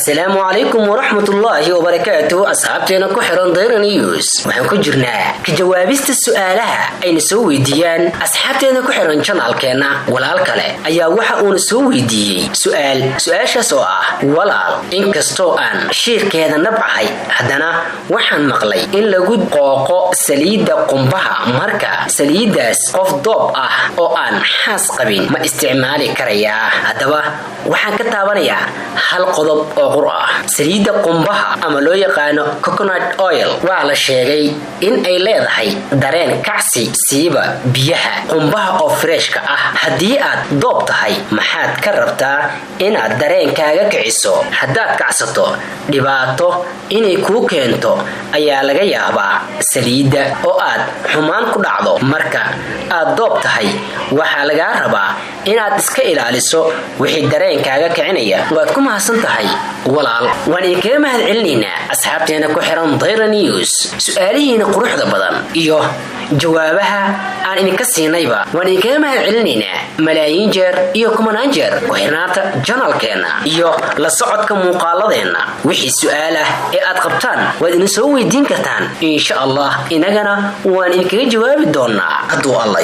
السلام عليكم ورحمة الله وبركاته أصحابتنا كحران دير نيوز waxaan ku jirnaa ka jawaabista su'aalaha ayna soo weydiiyaan asxaabteena ku xiran channelkeena walaal kale ayaa waxa uu soo weydiiyay su'aashaas oo ah walaal inkastoo aan shirkeeda nabcahay haddana waxaan maqlay in lagu qooqo saliida qumbaha marka saliidaas qof doob ah oo aan xaas qabin ma isticmaali karayaa haddaba waxaan ka taabanayaa hal qodob oo qur'a saliida qumbaha ama loo yaqaano coconut oil waa la sheegay in ay leedahay dareen kacsi siiba biyaha qumbaha oo freshka ah haddii aad doob tahay maxaad ka rabtaa inaad dareenkaaga kiciso haddaad kacsato dhibaato inay kuu keento ayaa laga yaabaa saliida oo aad xumaan ku dhacdo marka aad doob tahay waxaa lagaa rabaa inaad iska ilaaliso wixii dareenkaaga kicinaya waad ku mahadsan tahay walaal waan idinkaga mahad celinaynaa asxaabteena ku xiran Dayra News su'aalihiina quruxda badan iyo jawaabaha aan idinka siinayba waan idinkaga mahad celinaynaa malaayiin jeer iyo kumanaan jeer ku xirnaanta channelkeena iyo la socodka muuqaaladeena wixii su'aal ah ee aad qabtaan waad idin soo weydiin kartaan insha Allah inagana waan idinkaga jawaabi doonaa hadduu Allah